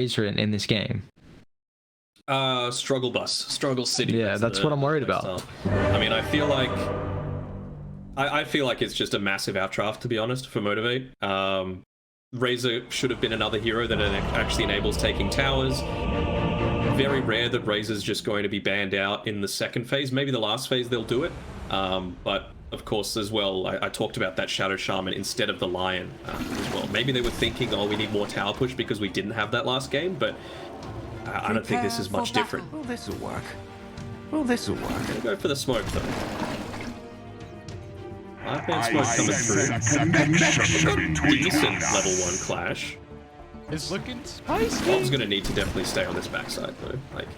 Razor in this game? Struggle bus, struggle city. Yeah, that's what I'm worried about. I mean, I feel like it's just a massive outdraft, to be honest, for Motivate. Razor should have been another hero that actually enables taking towers. Very rare that Razor's just going to be banned out in the second phase. Maybe the last phase they'll do it. But of course, as well, I talked about that Shadow Shaman instead of the Lion as well. Maybe they were thinking, oh, we need more tower push because we didn't have that last game, but I don't think this is much different. Well, this'll work. Well, this'll work. I'm gonna go for the smoke, though. 5-man smoke coming through. Decent level 1 clash. It's looking spicy. Bob's gonna need to definitely stay on this backside, though. Like,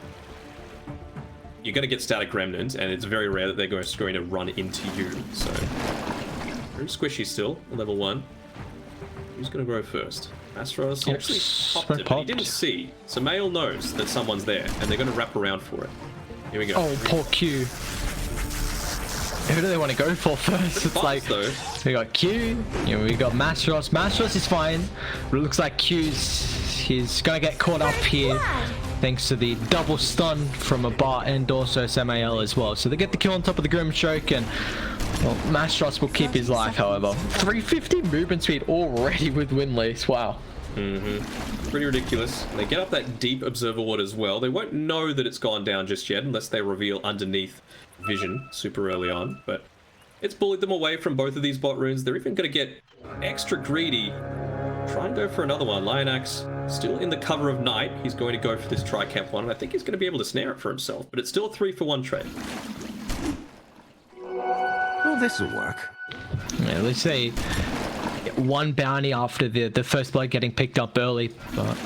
you're gonna get static remnant, and it's very rare that they're going to run into you. So, very squishy still, level 1. Who's gonna grow first? Astros, he actually popped it, but he didn't see. So Mail knows that someone's there, and they're gonna wrap around for it. Here we go. Oh, poor Q. Who do they want to go for first? It's like, we got Q, we got Mastros. Mastros is fine, but it looks like he's gonna get caught up here thanks to the double stun from a bot and also SMAL as well. So they get the kill on top of the Grimstroke, and well, Mastros will keep his life, however. 350 movement speed already with Windlace, wow. Pretty ridiculous. They get up that deep Observer Ward as well. They won't know that it's gone down just yet unless they reveal underneath vision super early on, but it's bullied them away from both of these bot runes. They're even going to get extra greedy. Try and go for another one. Lionax still in the cover of night. He's going to go for this Tri-Camp one, and I think he's going to be able to snare it for himself, but it's still a 3-for-1 trade. Well, this'll work. Yeah, let's say one bounty after the first blood getting picked up early, but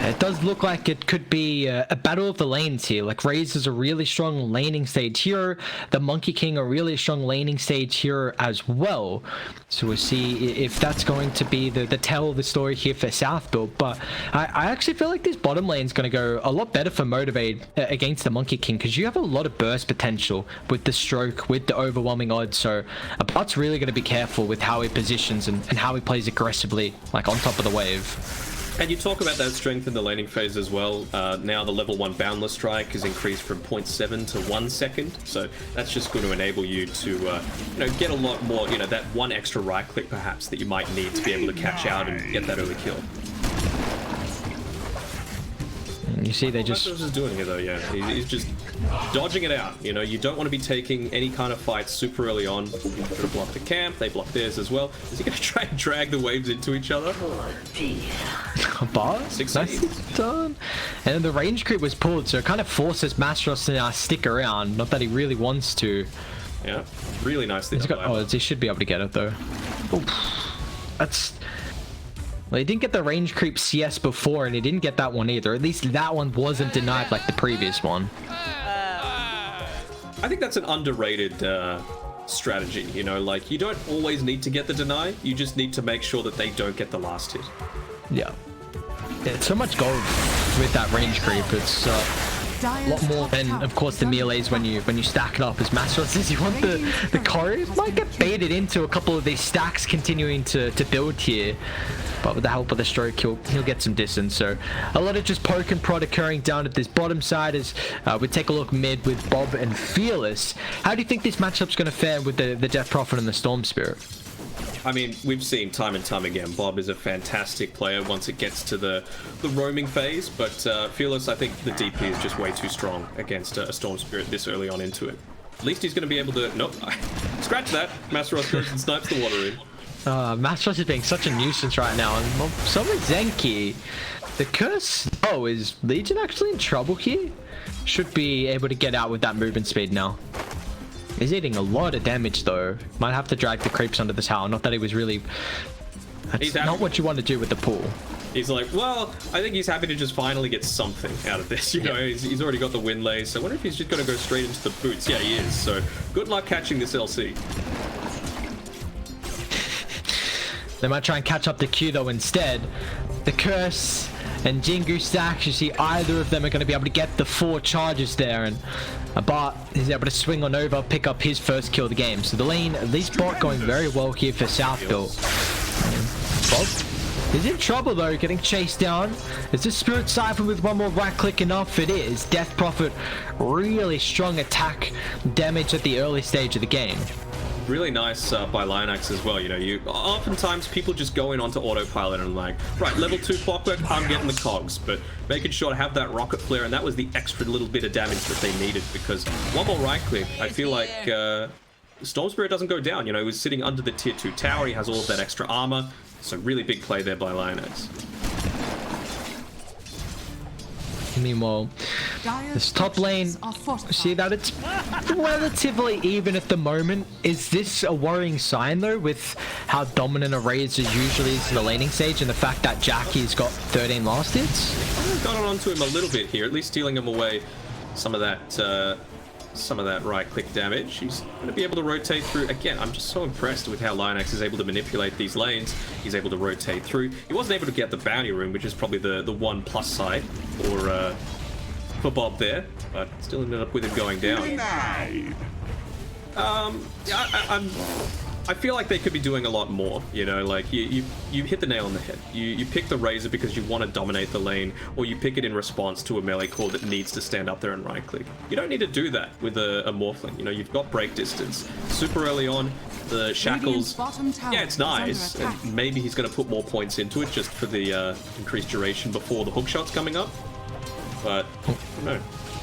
it does look like it could be a battle of the lanes here. Like, Razor's a really strong laning stage hero. The Monkey King a really strong laning stage hero as well. So we'll see if that's going to be the tale of the story here for South build. But I actually feel like this bottom lane is going to go a lot better for Motivate against the Monkey King, because you have a lot of burst potential with the stroke, with the overwhelming odds. So a bot's really going to be careful with how he positions and how he plays aggressively, like on top of the wave. And you talk about that strength in the laning phase as well. Now the level 1 Boundless Strike is increased from 0.7 to 1 second. So that's just going to enable you to, get a lot more, that one extra right click perhaps that you might need to be able to catch out and get that early kill. And you see they just... What is doing here though, yeah. He's just dodging it out. You don't want to be taking any kind of fight super early on. You're going to block the camp, they block theirs as well. Is he going to try and drag the waves into each other? But nice done. And the range creep was pulled, so it kind of forces Mastros to stick around. Not that he really wants to. Yeah, really nicely done. Oh, he should be able to get it though. Oof. That's... Well, he didn't get the range creep CS before, and he didn't get that one either. At least that one wasn't denied like the previous one. I think that's an underrated strategy, like, you don't always need to get the deny, you just need to make sure that they don't get the last hit. Yeah, it's so much gold with that range creep. It's a lot more than, of course, the melees when you stack it up. As Mastros says, you want the chorus might get baited into a couple of these stacks continuing to build here, but with the help of the stroke, he'll get some distance. So a lot of just poke and prod occurring down at this bottom side as we take a look mid with Bob and Fearless. How do you think this matchup's going to fare with the Death Prophet and the Storm Spirit? I mean, we've seen time and time again, Bob is a fantastic player once it gets to the roaming phase, but Fearless, I think the DP is just way too strong against a Storm Spirit this early on into it. At least he's going to be able to... Nope. Scratch that. Masteros goes and snipes the water in. Mastros is being such a nuisance right now, and well, so is Zenki. The curse... Oh, is Legion actually in trouble here? Should be able to get out with that movement speed now. He's eating a lot of damage though. Might have to drag the creeps under the tower. Not that he was really... That's not what you want to do with the pool. He's like, well, I think he's happy to just finally get something out of this. He's already got the Windlace. So I wonder if he's just going to go straight into the boots. Yeah, he is. So good luck catching this LC. They might try and catch up the Q though instead. The curse and Jingu stacks, you see either of them are going to be able to get the 4 charges there, and Bart is able to swing on over, pick up his first kill of the game. So the lane, at least bot going very well here for South build. Bob He's in trouble though, getting chased down. Is this Spirit Siphon with one more right click enough? It is. Death Prophet, really strong attack damage at the early stage of the game. Really nice by Lionax as well. You know, oftentimes people just go in onto autopilot and like, right, level 2 clockwork, I'm getting the cogs, but making sure to have that rocket flare, and that was the extra little bit of damage that they needed, because one more right click, I feel like Storm Spirit doesn't go down. You know, he was sitting under the tier 2 tower, he has all of that extra armor, so really big play there by Lionax. Meanwhile, this top lane, see that it's relatively even at the moment. Is this a worrying sign though, with how dominant a Razor usually is in the laning stage, and the fact that JaCkky's got 13 last hits? Got on onto him a little bit here, at least stealing him away some of that right click damage. He's going to be able to rotate through. Again, I'm just so impressed with how Lionax is able to manipulate these lanes. He's able to rotate through. He wasn't able to get the bounty room, which is probably the one plus side for Bob there, but still ended up with him going down. Yeah, I feel like they could be doing a lot more, you know, like you hit the nail on the head. You pick the Razor because you want to dominate the lane, or you pick it in response to a melee core that needs to stand up there and right click. You don't need to do that with a Morphling. You know, you've got break distance. Super early on, the shackles, yeah, it's nice, and maybe he's going to put more points into it just for the increased duration before the hook shot's coming up, but I don't know,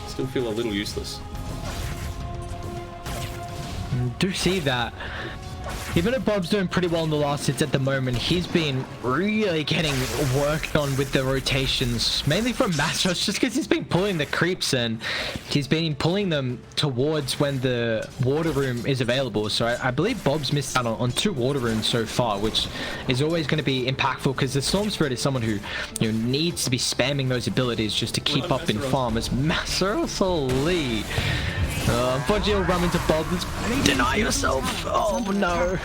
still feel a little useless. Do see that. Even though Bob's doing pretty well in the last hits at the moment, he's been really getting worked on with the rotations, mainly from Mastros, just because he's been pulling the creeps and he's been pulling them towards when the water room is available. So I believe Bob's missed out on 2 water rooms so far, which is always going to be impactful, because the Storm Spirit is someone who, you know, needs to be spamming those abilities just to keep up in farm. As Mastros Lee. Unfortunately, you'll run into Bob. Deny yourself. Oh no.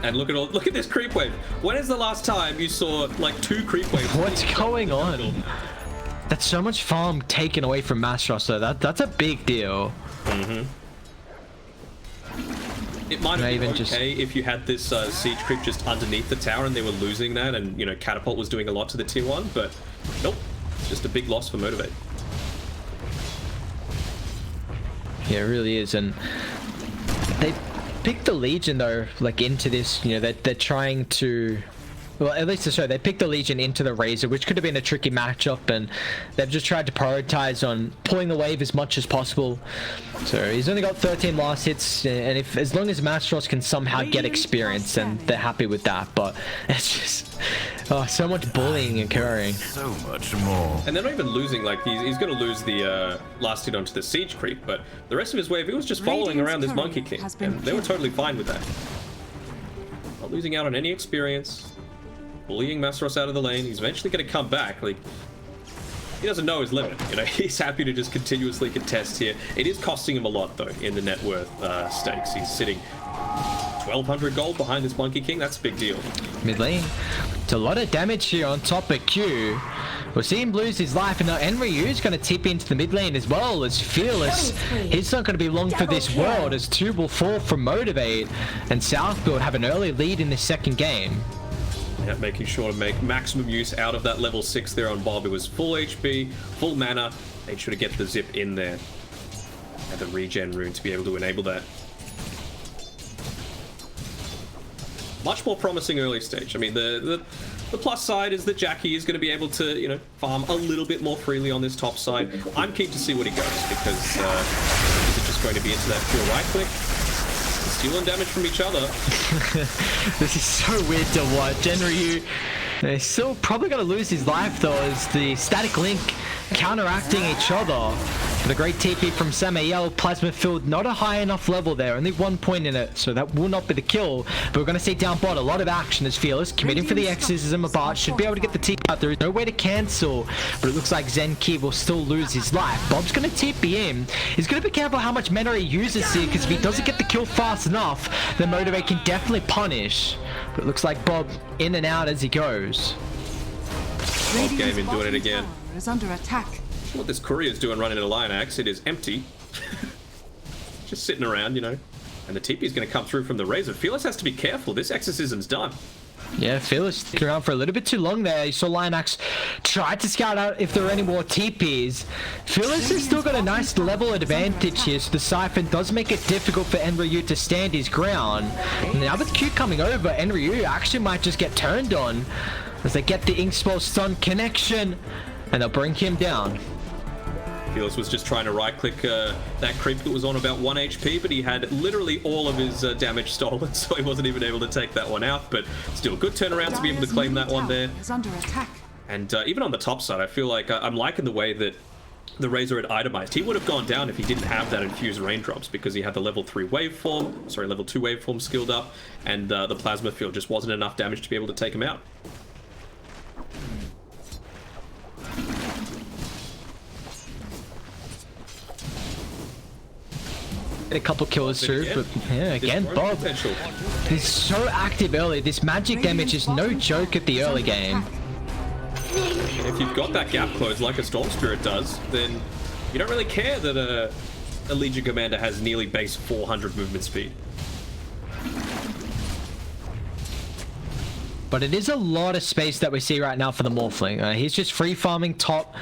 And look at this creep wave. When is the last time you saw like 2 creep waves? What's going on? That's so much farm taken away from Mastros, so that's a big deal. It might have been okay if you had this siege creep just underneath the tower and they were losing that, and you know, Catapult was doing a lot to the tier 1, but nope, it's just a big loss for Motivate. Yeah, it really is, and they picked the Legion though, like into this, you know, they're trying to, well, at least to show, they picked the Legion into the Razor, which could have been a tricky matchup, and they've just tried to prioritize on pulling the wave as much as possible. So he's only got 13 last hits, and if as long as Mastros can somehow get experience, then they're happy with that. But it's just so much bullying occurring. So much more. And they're not even losing, like he's going to lose the last hit onto the siege creep, but the rest of his wave, he was just following around this Monkey King, and they were totally fine with that. Not losing out on any experience. Bullying Mastros out of the lane. He's eventually going to come back. Like, he doesn't know his limit. You know, he's happy to just continuously contest here. It is costing him a lot though in the net worth stakes. He's sitting 1,200 gold behind this Monkey King. That's a big deal. Mid lane, it's a lot of damage here on top of Q. We'll see him lose his life, and now Enryu's going to tip into the mid lane as well as Fearless. He's not going to be long for this world, as 2 will fall from Motivate, and Southfield have an early lead in the second game. Yeah, making sure to make maximum use out of that level 6 there on Bob. It was full HP, full mana. Made sure to get the zip in there. And the regen rune to be able to enable that. Much more promising early stage. I mean, the plus side is that JaCkky is going to be able to, you know, farm a little bit more freely on this top side. I'm keen to see what he goes, because is it just going to be into that pure right click? Stealing damage from each other. This is so weird to watch. Enryu, they're still probably going to lose his life though, as the static link counteracting each other. The great TP from Samael. Plasma Field, not a high enough level there, only 1 point in it, so that will not be the kill. But we're going to see down bot a lot of action as Fearless committing for the exorcism of Bart. Should be able to get the TP out. There is no way to cancel, but it looks like Zenki will still lose his life. Bob's going to TP in. He's going to be careful how much mana he uses here, because if he doesn't get the kill fast enough, then Motivate can definitely punish. But it looks like Bob in and out as he goes. Bob game in doing it again. Is under attack. What this courier's doing running into Lionax, it is empty. Just sitting around, you know. And the TP is going to come through from the Razor. Fearless has to be careful. This exorcism's done. Yeah, Fearless sticking around for a little bit too long there. You saw Lionax tried to scout out if there were any more TPs. Fearless has still got a nice level advantage here, so the Siphon does make it difficult for Enryu to stand his ground. And now with Q coming over, Enryu actually might just get turned on as they get the Inkspell stun connection, and they'll bring him down. Fearless was just trying to right-click that creep that was on about 1 HP, but he had literally all of his damage stolen, so he wasn't even able to take that one out. But still, good turnaround to be able to claim that one there. And even on the top side, I feel like I'm liking the way that the Razor had itemized. He would have gone down if he didn't have that infused raindrops, because he had the level 2 waveform skilled up, and the plasma field just wasn't enough damage to be able to take him out. A couple kills through, but yeah, again, Bob is so active early. This magic damage is no joke at the early game. If you've got that gap close like a Storm Spirit does, then you don't really care that a Legion Commander has nearly base 400 movement speed. But it is a lot of space that we see right now for the Morphling. He's just free farming top.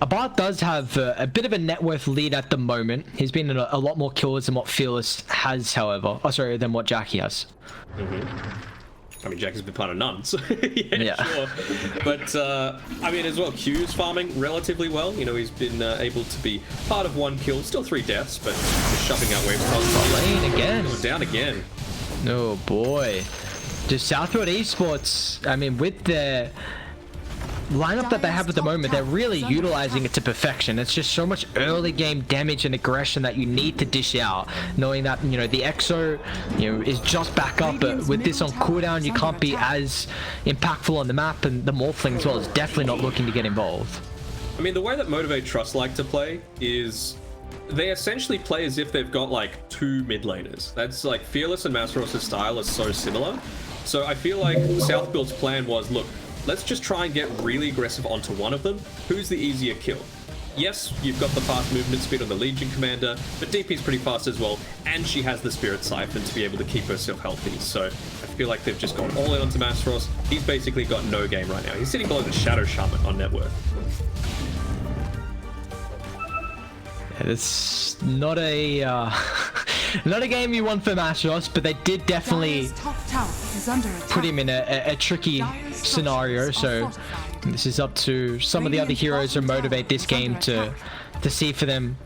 Abart does have a bit of a net worth lead at the moment. He's been in a lot more kills than what Fearless has, however. Oh, sorry, than what JaCkky has. I mean, Jackie's been part of none, so yeah, sure. But, I mean, as well, Q's farming relatively well. You know, he's been able to be part of 1 kill. Still 3 deaths, but just shoving out waves across the lane again. Going down again. Oh, boy. Just Southfield Esports, I mean, with the lineup that they have at the moment, they're really utilizing it to perfection. It's just so much early game damage and aggression that you need to dish out, knowing that, you know, the EXO, you know, is just back up, but with this on cooldown, you can't be as impactful on the map, and the Morphling as well is definitely not looking to get involved. I mean, the way that Motivate Trust like to play is they essentially play as if they've got like 2 mid laners. That's like Fearless and Masteros' style is so similar. So I feel like Southbuild's plan was, look, let's just try and get really aggressive onto one of them. Who's the easier kill? Yes, you've got the fast movement speed on the Legion Commander, but DP's pretty fast as well, and she has the Spirit Siphon to be able to keep herself healthy. So I feel like they've just gone all in onto Masteros. He's basically got no game right now. He's sitting below the Shadow Shaman on net worth. It's not a not a game you want for Masteros, but they did definitely put him in a tricky scenario. So this is up to some of the other heroes who motivate this game to see for them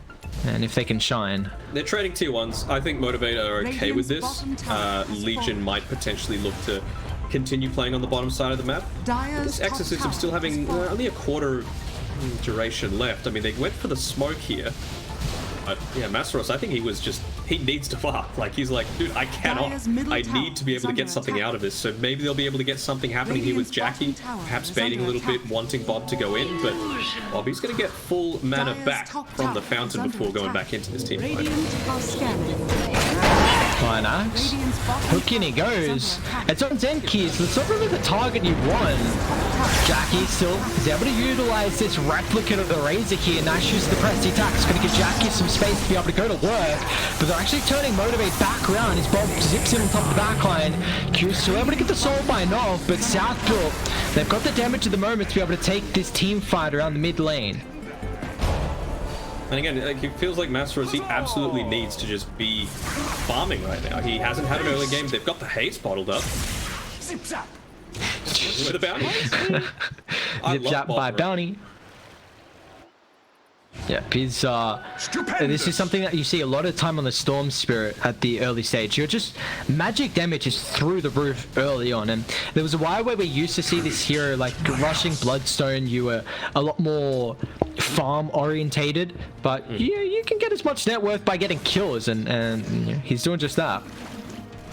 and if they can shine. They're trading tier 1s. I think Motivate are okay with this. Legion might potentially look to continue playing on the bottom side of the map. This Exorcism still having only a quarter duration left. I mean, they went for the smoke here. But yeah, Masteros, I think he needs to farm. Like, he's like, dude, I cannot. I need to be able to get something out of this. So maybe they'll be able to get something happening here with JaCkky, perhaps baiting a little bit, wanting Bob to go in. But Bobby's going to get full mana back from the fountain before going back into this team fight. Lionax. Hook in he goes. It's on Zenki, so it's not really the target you want. JaCkky still is able to utilize this replicate of the Razor here. Nice use of the pressed attack. It's going to give JaCkky some space to be able to go to work, but they're actually turning Motivate back around as Bob zips in on top of the backline. Q's still able to get the soul bind off, but Southfield, they've got the damage at the moment to be able to take this team fight around the mid lane. And again, like, it feels like Masteros, he absolutely needs to just be farming right now. He hasn't had an early game. They've got the haste bottled up. Zip zap. With the bounty. Zip zap by bounty. Yeah, he's this is something that you see a lot of time on the Storm Spirit at the early stage. You're just magic damage is through the roof early on, and there was a while where we used to see this hero like rushing Bloodstone. You were a lot more farm orientated, but yeah, you can get as much net worth by getting kills, and you know, he's doing just that.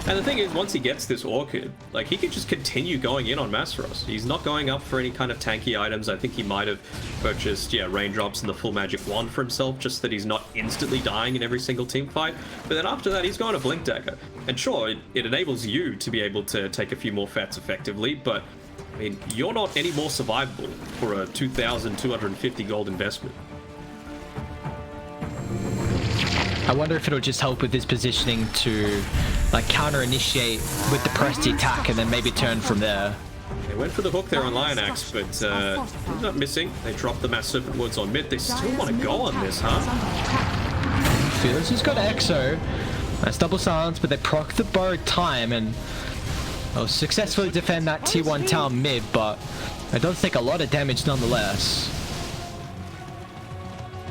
And the thing is, once he gets this Orchid, like, he can just continue going in on Masteros. He's not going up for any kind of tanky items. I think he might have purchased, yeah, Raindrops and the full magic wand for himself, just that he's not instantly dying in every single team fight. But then after that, he's going to Blink Dagger. And sure, it enables you to be able to take a few more fats effectively, but, I mean, you're not any more survivable for a 2,250 gold investment. I wonder if it'll just help with his positioning to like counter initiate with the pressed attack and then maybe turn from there. They went for the hook there on Lionax, but ended up missing. They dropped the Mass Serpent Wards on mid. They still want to go on this, huh? Fearless has got Exo. Nice double silence, but they proc the borrowed time and will successfully defend that T1 tower mid, but it does take a lot of damage nonetheless.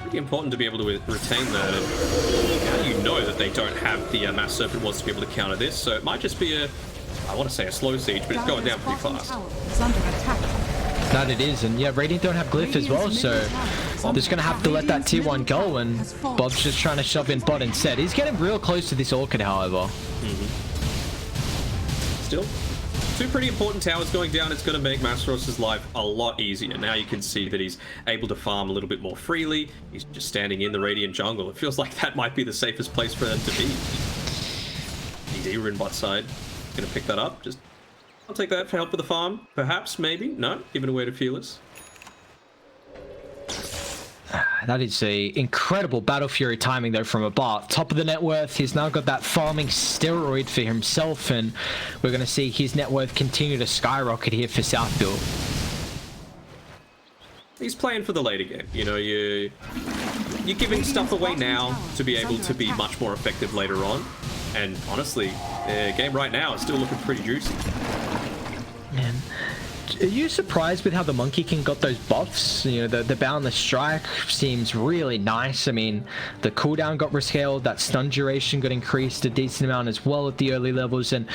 Pretty important to be able to retain the... Now you know that they don't have the Mass Serpent Wards to be able to counter this, so it might just be a... I want to say a slow siege, but it's going down pretty fast. That it is, and yeah, Radiant don't have Glyph as well, so they're just going to have to let that T1 go, and Bob's just trying to shove in bot instead. He's getting real close to this Orchid, however. Still, two pretty important towers going down. It's going to make Masteros' life a lot easier. Now you can see that he's able to farm a little bit more freely. He's just standing in the Radiant jungle. It feels like that might be the safest place for them to be. ED in bot side. Gonna pick that up. Just, I'll take that for help with the farm. Perhaps, maybe. No, give it away to Fearless. That is a incredible Battle Fury timing though from Abar. Top of the net worth, he's now got that farming steroid for himself, and we're going to see his net worth continue to skyrocket here for Southfield. He's playing for the later game. You know, you're giving stuff away now to be able to be much more effective later on. And honestly, the game right now is still looking pretty juicy. Man, are you surprised with how the Monkey King got those buffs? You know, the Boundless Strike seems really nice. I mean, the cooldown got rescaled, that stun duration got increased a decent amount as well at the early levels, and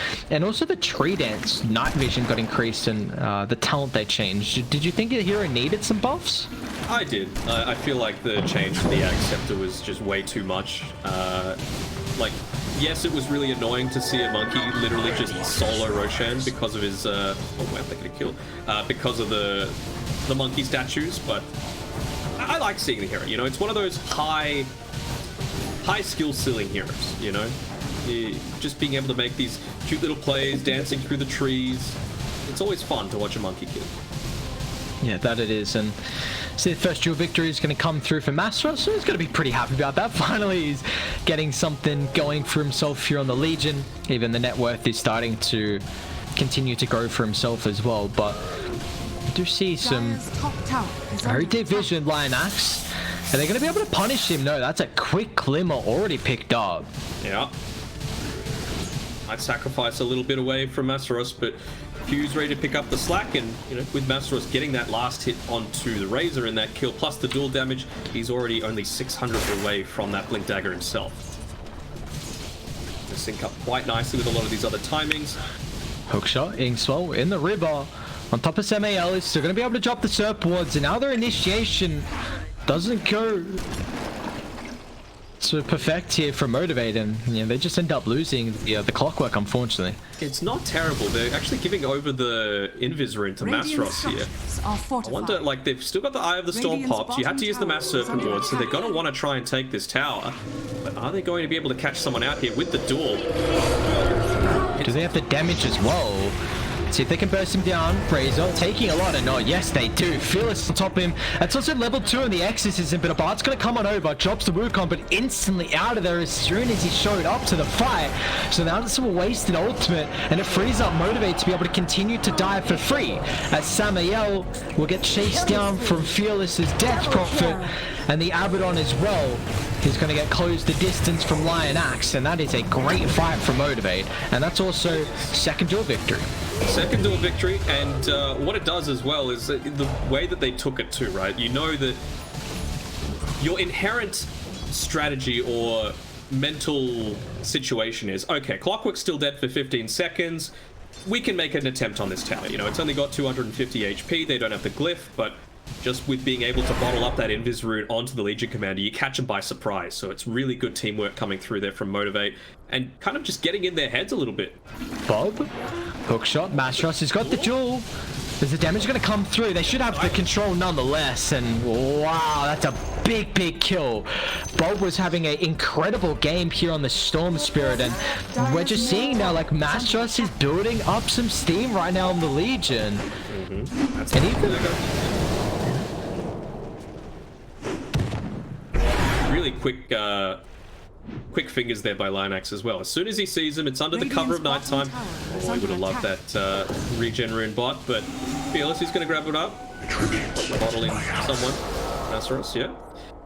also the Tree Dance Night Vision got increased, and the talent they changed. Did you think the hero needed some buffs? I did. I feel like the change to the Ag Scepter was just way too much. Like, yes, it was really annoying to see a monkey literally just solo Roshan because of his, oh wait, they're gonna kill, because of the monkey statues, but I like seeing the hero, you know, it's one of those high skill ceiling heroes, you know, just being able to make these cute little plays, dancing through the trees. It's always fun to watch a monkey kill. Yeah, that it is, and so the first dual victory is going to come through for Masteros, so he's going to be pretty happy about that. Finally, he's getting something going for himself here on the Legion. Even the net worth is starting to continue to grow for himself as well, but I do see some very divisioned Lionax. Are they going to be able to punish him? No, that's a quick glimmer already picked up. Yeah. Might sacrifice a little bit away from Masteros, but Q's ready to pick up the slack, and you know, with Masteros getting that last hit onto the Razor in that kill, plus the dual damage, he's already only 600 away from that Blink Dagger himself. They sync up quite nicely with a lot of these other timings. Hookshot, Inkswell in the river. On top of Samael, is still going to be able to drop the Serp Wards, and now their initiation doesn't go to perfect here for Motivate, and you know, they just end up losing the clockwork, unfortunately. It's not terrible. They're actually giving over the Invis rune to Masteros here. I wonder, like, they've still got the Eye of the Storm popped. You had to use the Mass Serpent Ward, so they're going to want to try and take this tower. But are they going to be able to catch someone out here with the duel? Do they have the damage as well? See if they can burst him down. Razor taking a lot of no. Yes, they do. Fearless on top of him. That's also level 2 in the exorcism, but Abart's going to come on over, drops the Wukong, but instantly out of there as soon as he showed up to the fight. So now it's a wasted ultimate, and it frees up Motivate to be able to continue to die for free, as Samael will get chased down from Fearless's Death Prophet, and the Abaddon as well. He's going to get closed the distance from Lionax, and that is a great fight for Motivate, and that's also second duel victory. Second duel victory, and what it does as well is the way that they took it too, right? You know that your inherent strategy or mental situation is, okay, Clockwork's still dead for 15 seconds, we can make an attempt on this tower. You know, it's only got 250 HP, they don't have the glyph, but just with being able to bottle up that Invis rune onto the Legion Commander, you catch them by surprise. So it's really good teamwork coming through there from Motivate, and kind of just getting in their heads a little bit. Bob, hookshot, Masteros has got the duel. Is the damage going to come through? They should have the control nonetheless, and wow, that's a big kill. Bob was having an incredible game here on the Storm Spirit, and we're just seeing now, like, Masteros is building up some steam right now in the Legion. That's and even really quick quick fingers there by Lionax as well. As soon as he sees him, it's under the cover of nighttime. Oh, I would have loved that regen rune bot, but Fearless is going to grab it up. Bottling someone. Nasaros, yeah.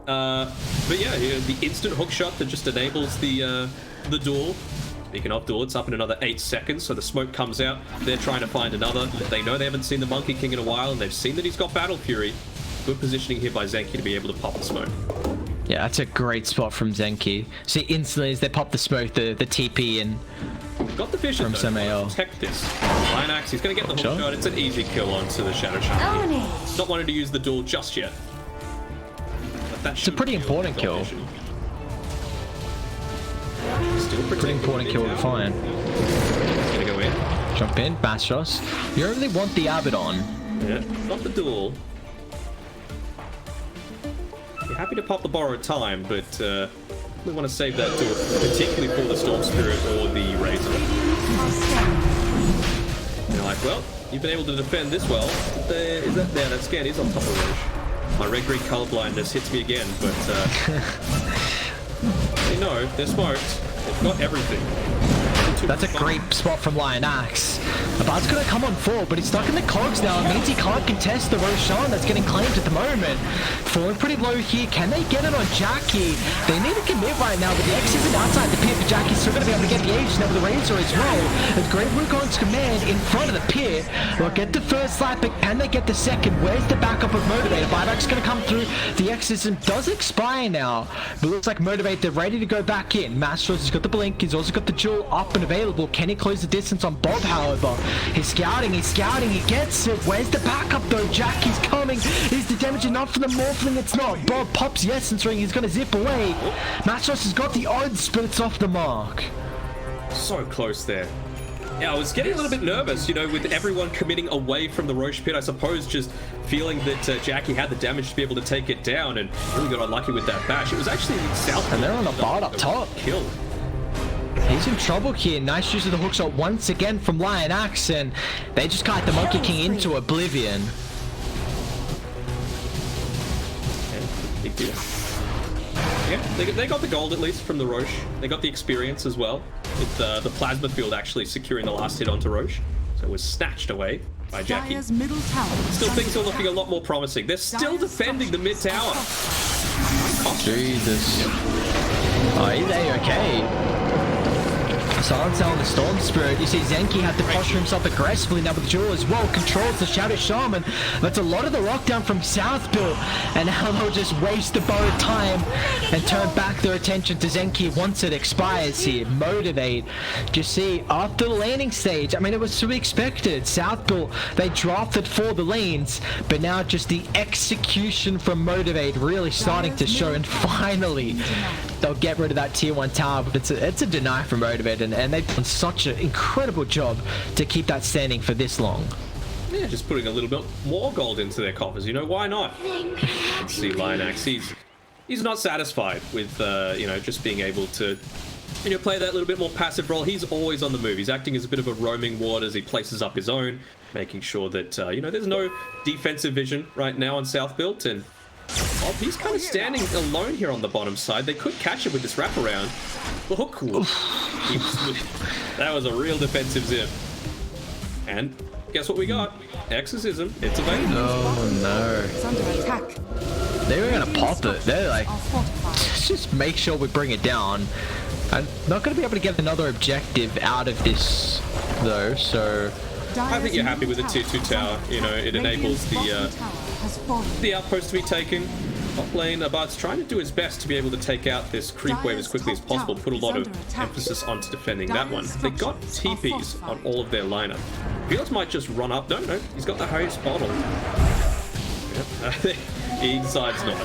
But yeah, the instant hook shot that just enables the duel. Speaking of duel, it's up in another 8 seconds, so the smoke comes out. They're trying to find another. They know they haven't seen the Monkey King in a while, and they've seen that he's got Battle Fury. Good positioning here by Zenki to be able to pop the smoke. Yeah, that's a great spot from Zenki. See, instantly as they pop the smoke, the TP and got the vision from Samael. Protect this. Lionax, he's going to get the hook shot. It's an easy kill onto the Shadow Shaman. Not wanting to use the duel just yet. But it's a pretty important kill. Still pretty important kill to find. He's going to go in. Jump in, Bastos. You don't really want the Abaddon. Yeah, not the duel. You're happy to pop the borrowed time, but we want to save that duel, particularly for the Storm Spirit or the Razor. You're like, well, you've been able to defend this well. Is that there? That scan is on top of Roche. My red-green colorblindness hits me again, but you know, they're smoked. They've got everything. That's a great spot from Lionax. Abad's gonna come on full, but he's stuck in the cogs now. It means he can't contest the Roshan that's getting claimed at the moment. Falling pretty low here. Can they get it on JaCkky? They need to commit right now, but the X isn't outside the pit, but JaCkky's still gonna be able to get the agent over the Razor as well. As Great Wukon's command in front of the pit. They'll get the first slap, but can they get the second? Where's the backup of Motivate? Buyback's gonna come through. The Exorcism does expire now, but looks like Motivate, they're ready to go back in. Mastros has got the blink, he's also got the jewel up and available. Can he close the distance on Bob, however? He's scouting, he gets it. Where's the backup though? JaCkky's coming. Is the damage enough for the Morphling? It's not. Bob pops the essence ring, he's gonna zip away. Mastros has got the odds, but it's off the mark. So close there. Yeah, I was getting a little bit nervous, you know, with everyone committing away from the Roche pit. I suppose just feeling that JaCkky had the damage to be able to take it down and really got unlucky with that bash. It was actually South. And they're on a bard up top. Kill. He's in trouble here. Nice use of the hook shot once again from Lionax, and they just kite the Monkey King into oblivion. Yeah, big deal. Yeah, they got the gold at least from the Roche. They got the experience as well, with the plasma field actually securing the last hit onto Roche. So it was snatched away by JaCkky. Still things are looking a lot more promising. They're still defending the mid tower. Jesus. Oh, he's A-okay. Silence on the Storm Spirit. You see Zenki had to posture himself aggressively now with the Jewel as well. Controls the Shadow Shaman. That's a lot of the lockdown from South Bill. And now they'll just waste the borrowed time and turn back their attention to Zenki once it expires here. Motivate. Just see, after the landing stage, I mean, it was to be expected. South Bill, they drafted for the lanes, but now just the execution from Motivate really starting to show. And finally, they'll get rid of that tier 1 tower, but it's a deny from Motivate, and they've done such an incredible job to keep that standing for this long. Yeah, just putting a little bit more gold into their coffers, you know, why not? Let's see, Lionax, he's not satisfied with, you know, just being able to, you know, play that little bit more passive role. He's always on the move. He's acting as a bit of a roaming ward as he places up his own, making sure that, you know, there's no defensive vision right now on South Built, and oh, he's kind of standing alone here on the bottom side. They could catch it with this wraparound. The hook. That was a real defensive zip. And guess what we got? Exorcism. It's available. Oh no. They were going to pop it. They're like, just make sure we bring it down. I'm not going to be able to get another objective out of this though, so I think you're happy with the tier 2 tower. You know, it enables the outpost to be taken. Top lane, Abad's trying to do his best to be able to take out this creep wave as quickly as possible. Put a lot of emphasis onto defending that one. They got TPs on all of their lineup. Felix might just run up. No, he's got the highest bottle. Yep. He decides not.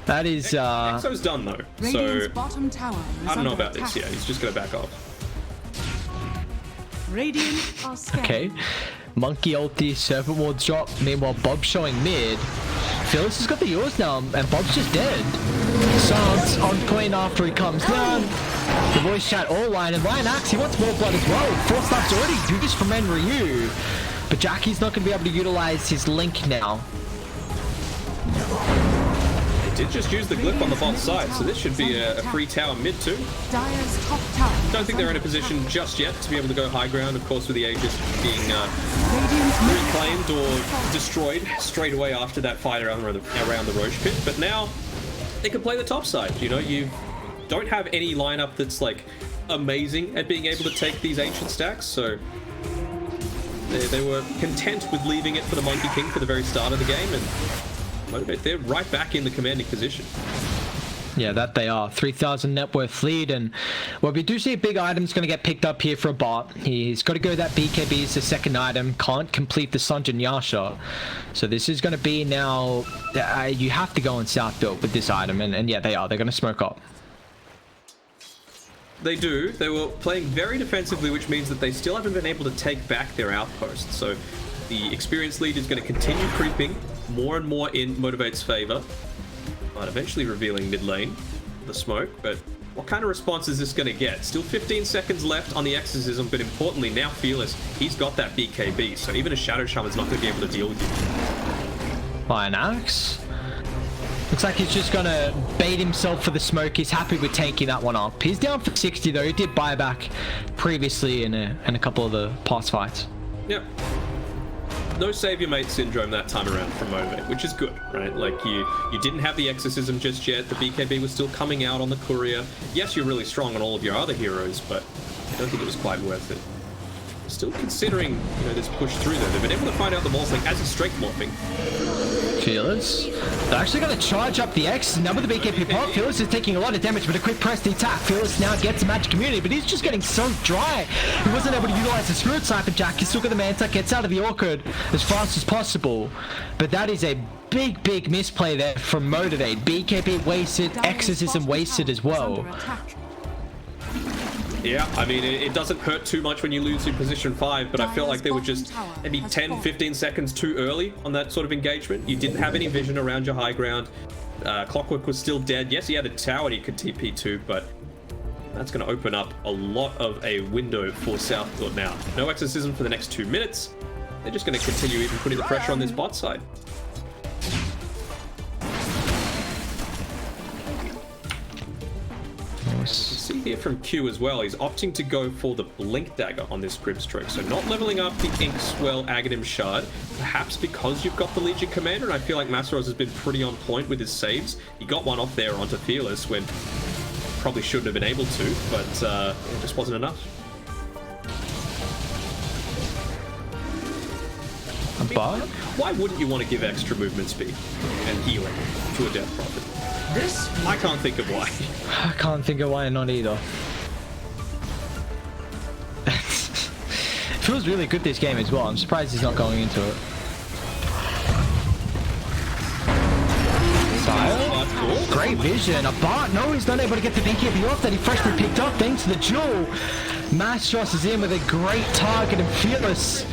That is Exo's done though, so I don't know about this. Yeah, he's just gonna back off. Okay. Monkey ulti, Serpent Ward drop. Meanwhile, Bob's showing mid. Phyllis has got the yours now, and Bob's just dead. Silence on point after he comes down. The voice chat all line, and Lionax, he wants more blood as well. 4 slaps already used from Enryu. But JaCkky's not going to be able to utilize his link now. They did just use the glyph on the bot side, so this should be a free tower mid too. Dire's top tower. Don't think they're in a position just yet to be able to go high ground, of course, with the Aegis being reclaimed or destroyed straight away after that fight around the Roche pit. But now they can play the top side. You know, you don't have any lineup that's like amazing at being able to take these ancient stacks, so they were content with leaving it for the Monkey King for the very start of the game, and Motivate, they're right back in the commanding position. Yeah, that they are. 3,000 net worth lead, and well, we do see a big item's going to get picked up here for a bot. He's got to go that BKB as the second item. Can't complete the Sunjin Yasha. So this is going to be now, you have to go on south build with this item, and yeah, they are. They're going to smoke up. They do. They were playing very defensively, which means that they still haven't been able to take back their outpost. So the experience lead is going to continue creeping more and more in Motivate's favor, but eventually revealing mid lane, the smoke. But what kind of response is this going to get? Still 15 seconds left on the Exorcism, but importantly, now Fearless, he's got that BKB, so even a Shadow Shaman's not going to be able to deal with you. By an axe? Looks like he's just gonna bait himself for the smoke. He's happy with taking that one up. He's down for 60 though. He did buy back previously in a couple of the past fights. Yep. No save your mate syndrome that time around from Motivate, which is good, right? Like you didn't have the Exorcism just yet. The BKB was still coming out on the Courier. Yes, you're really strong on all of your other heroes, but I don't think it was quite worth it. Still considering, you know, this push through though. They've been able to find out the Morphling as a straight morphing. Fearless. They're actually going to charge up the X. Now with the BKB pop, Fearless is taking a lot of damage, but a quick press the attack. Fearless now gets Magic Community, but he's just getting so dry. He wasn't able to utilize the Spirit Sniper Jack. He's still got the Manta, gets out of the Orchid as fast as possible. But that is a big misplay there from Motivate. BKB wasted, Exorcism wasted as well. Yeah, I mean, it doesn't hurt too much when you lose in position 5, but I feel like they were just maybe 10, 15 seconds too early on that sort of engagement. You didn't have any vision around your high ground. Clockwork was still dead. Yes, he had a tower he could TP to, but that's going to open up a lot of a window for Southfield now. No Exorcism for the next 2 minutes. They're just going to continue even putting the pressure on this bot side. You can see here from Q as well, he's opting to go for the Blink Dagger on this Crib Stroke. So not leveling up the Inkswell Aghanim Shard, perhaps because you've got the Legion Commander, and I feel like Masaros has been pretty on point with his saves. He got one off there onto Fearless when probably shouldn't have been able to, but it just wasn't enough. But why wouldn't you want to give extra movement speed and healing to a Death Prophet? I can't think of why. I can't think of why not either. Feels really good this game as well. I'm surprised he's not going into it. Sire? Great vision. A bot. No, he's not able to get the BKB off that he freshly picked up thanks to the jewel. Mastros is in with a great target and Fearless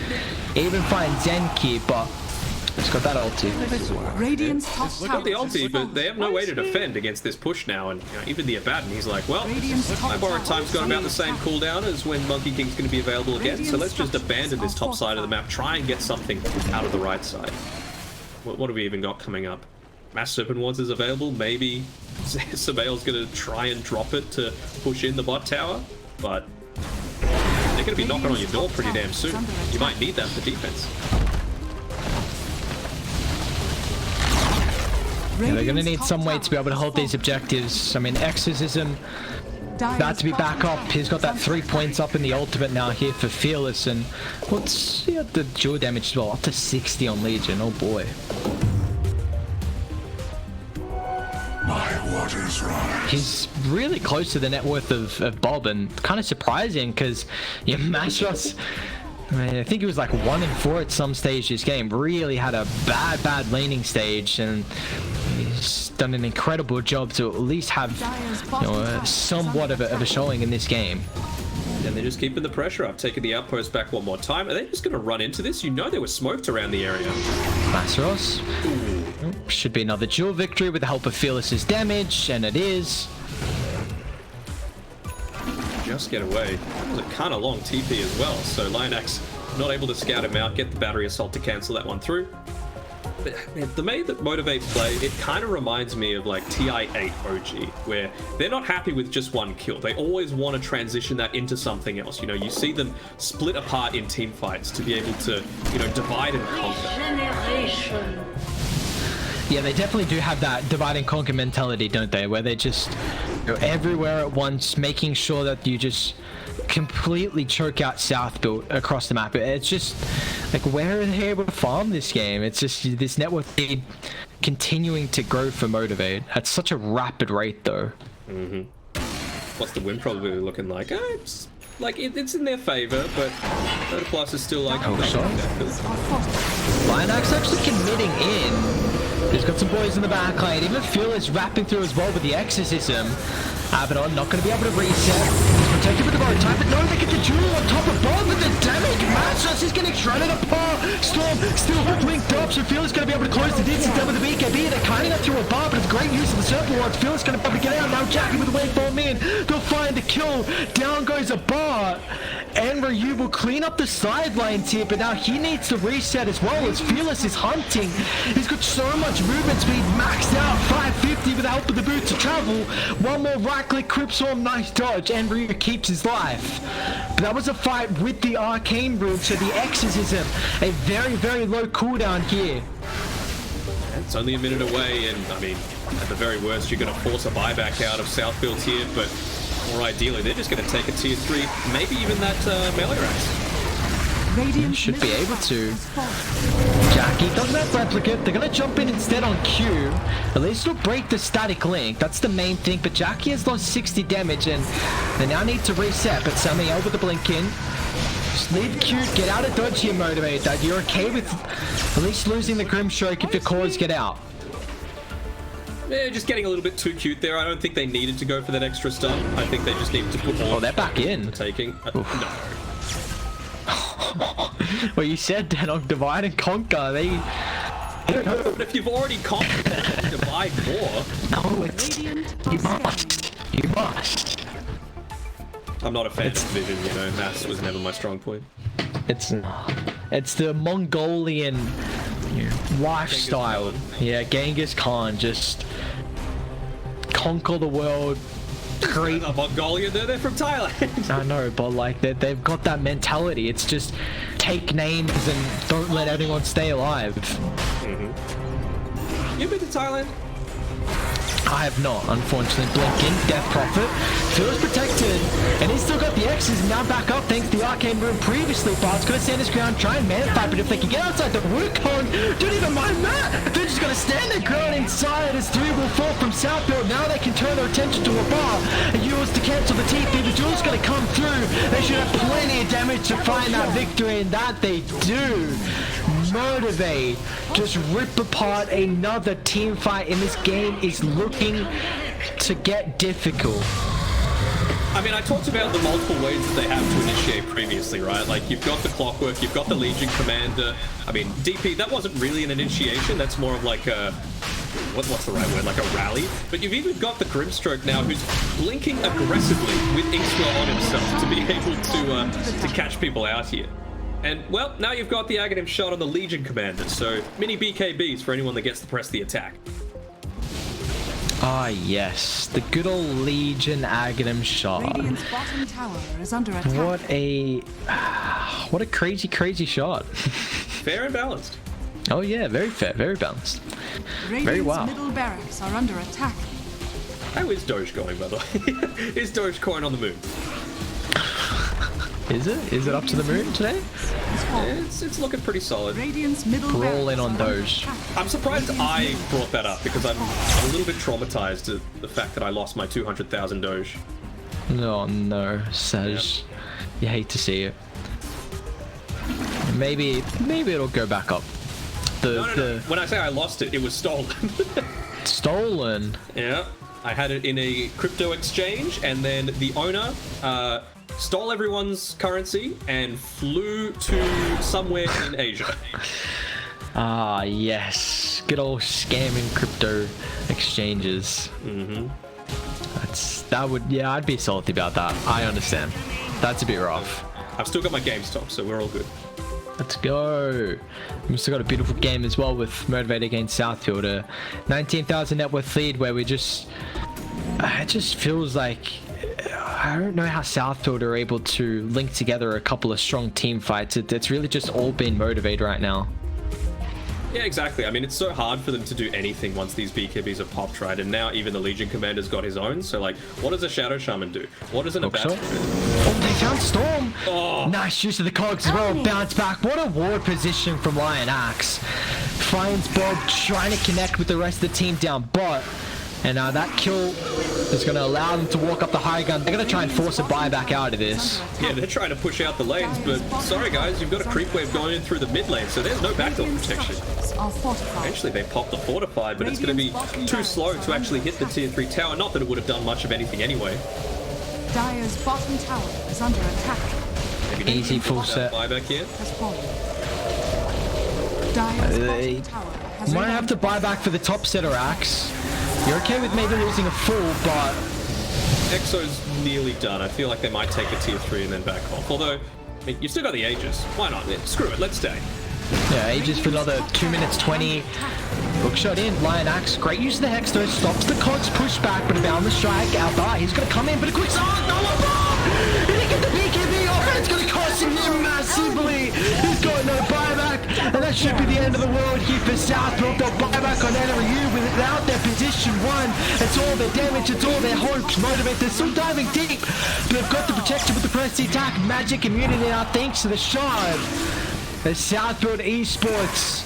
even finds Zenki, but it's got that ulti. Radiant's top They've got the ulti, but they have no way to defend against this push now. And you know, even the Abaddon, he's like, well, my borrowed time's got about the same cooldown as when Monkey King's going to be available again. So let's just abandon this top side of the map, try and get something out of the right side. What have we even got coming up? Mass Serpent Wands is available. Maybe Sabael's going to try and drop it to push in the bot tower, but they're going to be knocking on your door pretty damn soon. You might need that for defense. Yeah, they're going to need some way to be able to hold these objectives. I mean, Exorcism about to be back up. He's got that 3 points up in the ultimate now here for Fearless, and what's the dual damage as well, up to 60 on Legion. Oh boy. He's really close to the net worth of Bob, and kind of surprising because Mastros, I mean, I think he was like 1-4 at some stage this game. Really had a bad laning stage, and he's done an incredible job to at least have somewhat of a showing in this game. And they're just keeping the pressure up, taking the outpost back one more time. Are they just going to run into this? You know they were smoked around the area. Masaros. Should be another dual victory with the help of Fearless's damage, and it is. Just get away. That was a kind of long TP as well, so Lionax not able to scout him out, get the battery assault to cancel that one through. Man, the way that Motivate play, it kind of reminds me of like TI8 OG, where they're not happy with just one kill. They always want to transition that into something else. You know, you see them split apart in team fights to be able to, you know, divide and conquer. Yeah, they definitely do have that divide and conquer mentality, don't they? Where they just go everywhere at once, making sure that you just completely choke out South built across the map. It's just like, where are they able to farm this game? It's just this network feed continuing to grow for Motivate at such a rapid rate, though. What's the win probability looking like? It's like it's in their favor, but Dota Plus is still like. Oh, shot. Lionax actually committing in. He's got some boys in the back lane. Even Fearless wrapping through as well with the exorcism. Abaddon not going to be able to reset. He's protected with the bow tie, but no, they get the jewel on top of Bob with the damage. Matches is getting shredded apart. Storm still linked up, so Fearless going to be able to close the distance down with the BKB. They're cutting up through a bar, but it's great use of the circle wards. Fearless going to probably get out now. Jacky with the waveform in. They'll find the kill. Down goes a bar. And Ryu will clean up the sidelines here, but now he needs to reset as well as Fearless is hunting. He's got so much movement speed, maxed out 550 with the help of the boots to travel. One more right click, Cryptstorm, nice dodge, and Ryu keeps his life. But that was a fight with the Arcane Rune, so the Exorcism, a very, very low cooldown here. It's only a minute away, and I mean, at the very worst, you're going to force a buyback out of Southfields here, but more ideally, they're just going to take a tier 3, maybe even that melee race. Should be able to. Jacky doesn't have replicate. They're going to jump in instead on Q. At least it'll break the static link. That's the main thing. But Jacky has lost 60 damage, and they now need to reset. But Samael with the blink in. Just leave Q, get out of dodge here, Motivate. That you're okay with at least losing the Grimstroke if your cores get out. Yeah, just getting a little bit too cute there. I don't think they needed to go for that extra stun. I think they just needed to put more. Oh, they're back in. Taking. No. Well, you said that on Divide and Conquer. They. But if you've already conquered, divide more. No, it's. You must. You must. I'm not a fan of Division, you know. Maths was never my strong point. It's not. It's the Mongolian lifestyle. Yeah, Genghis Khan, just conquer the world. Create a Mongolia, they're from Thailand. I know, but like they've got that mentality. It's just take names and don't let anyone stay alive. You been to Thailand? I have not, unfortunately. Blinking, Death Prophet, feels protected, and he's still got the X's now back up thanks to the Arcane Rune previously. Bart's gonna stand his ground, try and man fight, but if they can get outside the Wukong, don't even mind that! They're just gonna stand their ground inside as 3 will fall from Southfield. Now they can turn their attention to a bar and use to cancel the TP. The jewel's gonna come through. They should have plenty of damage to find that victory, and that they do. Motivate, just rip apart another team fight, and this game is looking to get difficult. I mean, I talked about the multiple ways that they have to initiate previously, right? Like, you've got the Clockwork, you've got the Legion Commander. I mean, DP, that wasn't really an initiation, that's more of like a... What's the right word? Like a rally? But you've even got the Grimstroke now, who's blinking aggressively with Inkswell on himself to be able to catch people out here. And, well, now you've got the Aghanim shot on the Legion Commander, so mini BKBs for anyone that gets to press the attack. Ah, yes. The good old Legion Aghanim shot. Radiant's bottom tower is under attack. What a crazy, crazy shot. Fair and balanced. Oh, yeah, very fair, very balanced. Very well. Middle barracks are under attack. How is Doge going, by the way? Is Dogecoin on the moon? Is it? Is it up to the moon today? It's looking pretty solid. Radiant's middle Brawl in on Doge. I'm surprised I brought that up because I'm a little bit traumatized at the fact that I lost my 200,000 Doge. Oh no, Saj. Yep. You hate to see it. Maybe it'll go back up. No. When I say I lost it, it was stolen. Stolen? Yeah. I had it in a crypto exchange, and then the owner stole everyone's currency and flew to somewhere in Asia. Ah, yes. Good old scamming crypto exchanges. Yeah, I'd be salty about that. I understand. That's a bit rough. I've still got my GameStop, so we're all good. Let's go. We've still got a beautiful game as well with Motivate against Southfield. A 19,000 net worth lead where we just... It just feels like... I don't know how Southfield are able to link together a couple of strong team fights. It's really just all been Motivate right now. Yeah, exactly. I mean, it's so hard for them to do anything once these BKBs are popped, right? And now even the Legion Commander's got his own. So, like, what does a Shadow Shaman do? What does an Abaddon do? Oh, they found Storm. Oh. Nice use of the cogs as well. Bounce back. What a ward position from Lion Axe. Finds Bob trying to connect with the rest of the team down bot. And that kill is going to allow them to walk up the high ground. They're going to try and force a buyback out of this. Yeah, they're trying to push out the lanes, but sorry guys, you've got a creep wave going in through the mid lane, so there's no backdoor protection. Eventually they pop the fortified, but it's going to be too slow to actually hit the tier 3 tower. Not that it would have done much of anything anyway. Dire's bottom tower is under attack. Maybe Easy full set. Buyback here. Dire's bottom tower has Might have to buy back for the top setter Axe. You're okay with maybe losing a full, but Exo's nearly done. I feel like they might take the tier 3 and then back off. Although, I mean, you've still got the Aegis. Why not? Screw it, let's stay. yeah, Aegis for another 2 minutes 20. Hookshot in, Lion Axe, great use of the Hex though, stops the cogs push back, but found the strike. Alba, he's gonna come in, but a quick no above! He didn't get the BKB off, and it's gonna cost him massively. He's got no buyback, and that should be the end of the world here for Southfield. They'll buyback on NRU without their position one. It's all their damage, it's all their hopes. Motivate, they're still diving deep, but they've got the protection with the press attack. Magic immunity now thanks to the shard. The Southfield Esports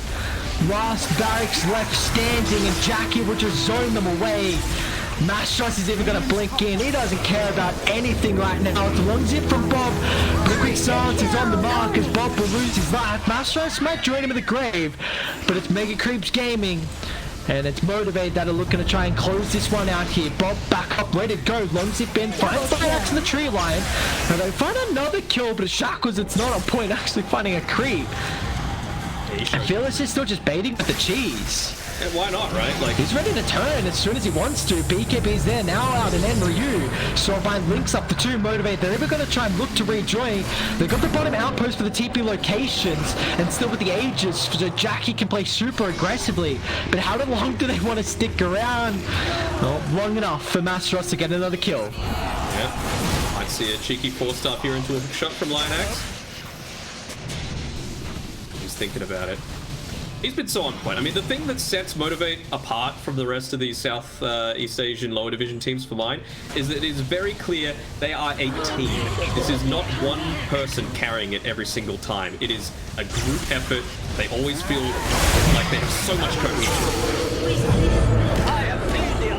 last barracks left standing, and JaCkky will just zone them away. Mastros is even going to blink in. He doesn't care about anything right now. It's a long zip from Bob. The quick silence is on the mark as Bob will lose his life. Mastros might join him in the grave, but it's Mega Creeps Gaming. And it's Motivate that are looking to try and close this one out here. Bob back up, ready to go. Long zip in, finds the axe in the tree line. And they find another kill, but Shackles, it's not on point, actually finding a creep. And Fearless is still just baiting with the cheese. Yeah, why not, right? Like, he's ready to turn as soon as he wants to. BKB's there now out in Enryu. Soulbind links up the two. Motivate. They're ever going to try and look to rejoin. They've got the bottom outpost for the TP locations, and still with the Aegis, so JaCkky can play super aggressively. But how long do they want to stick around? Well, long enough for Mastros to get another kill. yeah. Might see a cheeky 4-star here into a shot from Lion Axe. He's thinking about it. He's been so on point. I mean, the thing that sets Motivate apart from the rest of these South East Asian lower division teams for mine is that it is very clear they are a team. This is not one person carrying it every single time. It is a group effort. They always feel like they have so much cohesion.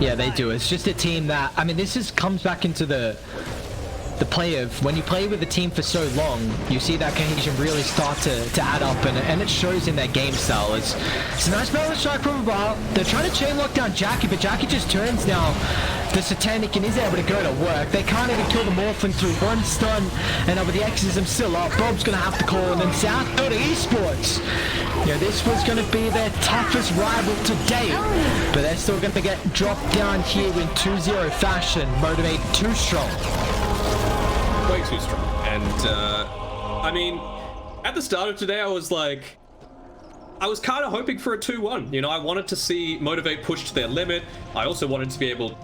Yeah, they do. It's just a team that, I mean, this comes back into the play of when you play with a team for so long, you see that cohesion really start to add up, and it shows in their game style. It's a nice balance strike from above. They're trying to chain lock down JaCkky, but JaCkky just turns now the Satanic and is able to go to work. They can't even kill the Morphling through one stun, and with the exorcism still up, Bob's going to have to call, and then Southfield Esports. You know, this was going to be their toughest rival to date, but they're still going to get dropped down here in 2-0 fashion. Motivate too strong. Way too strong. And I mean, at the start of today, I was kind of hoping for a 2-1. You know, I wanted to see Motivate push to their limit. I also wanted to be able